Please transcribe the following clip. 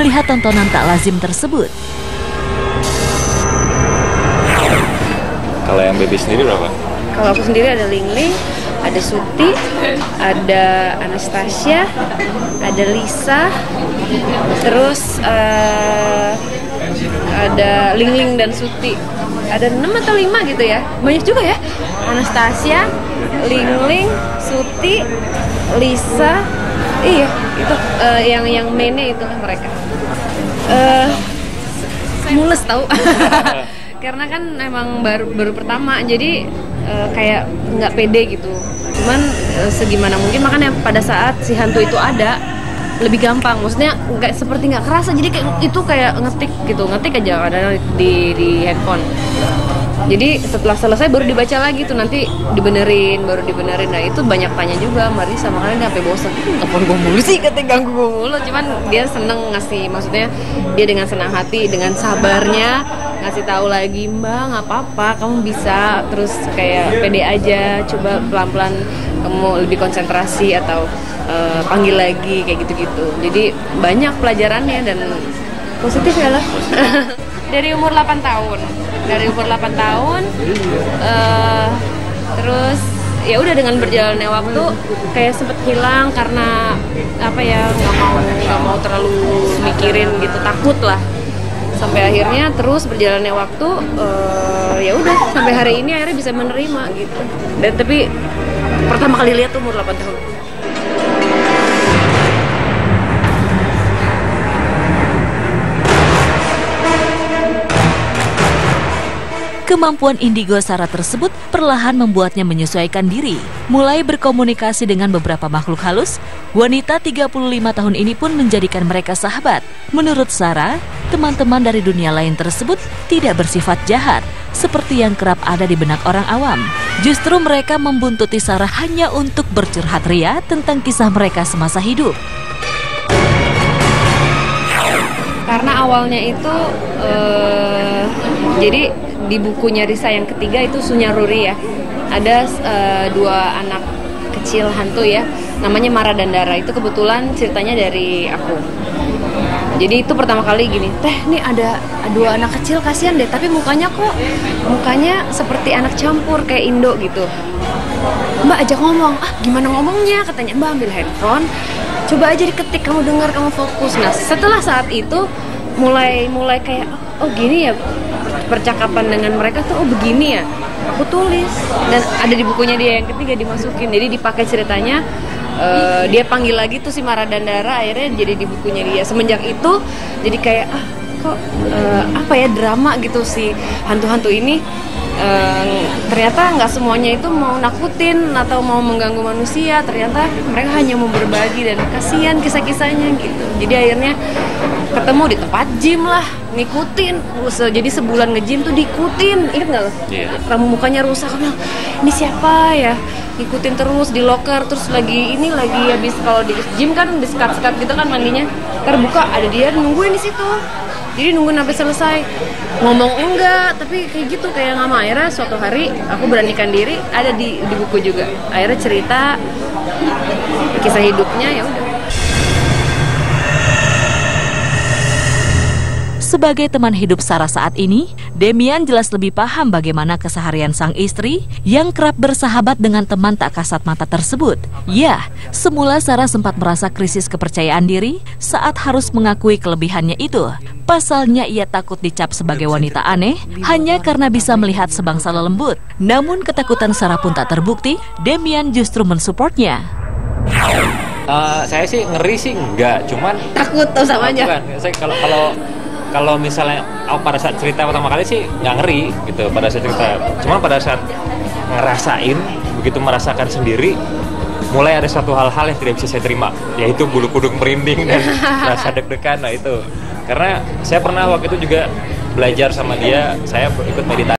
melihat tontonan tak lazim tersebut. Kalau yang baby sendiri berapa? Kalau aku sendiri ada Lingling, ada Suti, ada Anastasia, ada Lisa, terus ada Lingling dan Suti. Ada 6 atau 5 gitu ya, banyak juga ya. Anastasia, Lingling, Suti, Lisa, iya itu yang mainnya itulah mereka. Mules tahu. Karena kan emang baru pertama, jadi kayak nggak pede gitu. Cuman segimana mungkin, makanya pada saat si hantu itu ada lebih gampang. Maksudnya nggak kerasa, jadi kayak itu kayak ngetik aja ada di handphone. Jadi setelah selesai baru dibaca lagi tuh, nanti baru dibenerin. Nah itu banyak tanya juga Marisa, makanya dia sampai bosan. Telepon gue mulu sih, katanya ganggu gue mulu. Cuman dia seneng ngasih, maksudnya dia dengan senang hati, dengan sabarnya ngasih tahu lagi, Mbak nggak apa-apa, kamu bisa, terus kayak pede aja, coba pelan-pelan kamu lebih konsentrasi atau panggil lagi kayak gitu-gitu. Jadi banyak pelajarannya dan positif ya lah. Dari umur 8 tahun. Terus ya udah, dengan berjalannya waktu kayak sempet hilang karena apa ya, nggak mau terlalu mikirin gitu, takut lah. Sampai akhirnya terus berjalannya waktu, ya udah sampai hari ini akhirnya bisa menerima gitu. Dan tapi pertama kali lihat umur 8 tahun. Kemampuan indigo Sarah tersebut perlahan membuatnya menyesuaikan diri. Mulai berkomunikasi dengan beberapa makhluk halus, wanita 35 tahun ini pun menjadikan mereka sahabat. Menurut Sarah, teman-teman dari dunia lain tersebut tidak bersifat jahat, seperti yang kerap ada di benak orang awam. Justru mereka membuntuti Sarah hanya untuk bercurhat ria tentang kisah mereka semasa hidup. Karena awalnya itu, jadi di bukunya Risa yang ketiga itu Sunyaruri ya, ada 2 anak kecil hantu ya, namanya Mara dan Dara. Itu kebetulan ceritanya dari aku. Jadi itu pertama kali gini, teh nih ada 2 anak kecil, kasihan deh, tapi mukanya seperti anak campur kayak Indo gitu. Mbak ajak ngomong, gimana ngomongnya, katanya. Mbak ambil handphone, coba aja diketik, kamu dengar, kamu fokus. Nah setelah saat itu mulai kayak oh gini ya percakapan dengan mereka tuh, oh begini ya, aku tulis dan ada di bukunya dia yang ketiga dimasukin, jadi dipakai ceritanya. Dia panggil lagi tuh si Mara dan Dara, akhirnya jadi di bukunya dia. Semenjak itu jadi kayak kok apa ya, drama gitu si hantu-hantu ini. Ternyata nggak semuanya itu mau nakutin atau mau mengganggu manusia, ternyata mereka hanya mau berbagi dan kasihan kisah-kisahnya gitu. Jadi akhirnya ketemu di tempat gym lah, ngikutin. Jadi sebulan nge-gym tuh diikutin, ingat nggak lo? Yeah. Mukanya rusak, bilang ini siapa ya? Ngikutin terus di locker, terus lagi habis kalau di gym kan di sekat-sekat gitu kan mandinya, terbuka ada dia nungguin di situ. Jadi nungguin sampai selesai, ngomong enggak, tapi kayak gitu kayak nggak mau. Akhirnya suatu hari aku beranikan diri, ada di buku juga. Akhirnya cerita kisah hidupnya, ya udah. Sebagai teman hidup Sarah saat ini, Demian jelas lebih paham bagaimana keseharian sang istri yang kerap bersahabat dengan teman tak kasat mata tersebut. Ya, semula Sarah sempat merasa krisis kepercayaan diri saat harus mengakui kelebihannya itu. Pasalnya ia takut dicap sebagai wanita aneh hanya karena bisa melihat sebangsa lelembut. Namun ketakutan Sarah pun tak terbukti, Demian justru mensupportnya. Saya sih ngeri sih enggak, cuman Takut tau sama aja. Saya kalau misalnya pada saat cerita pertama kali sih nggak ngeri gitu pada saat cerita. Cuman pada saat ngerasain, begitu merasakan sendiri, mulai ada satu hal-hal yang tidak bisa saya terima, yaitu bulu kuduk merinding dan rasa deg-degan. Nah itu karena saya pernah waktu itu juga belajar sama dia, saya ikut meditasi.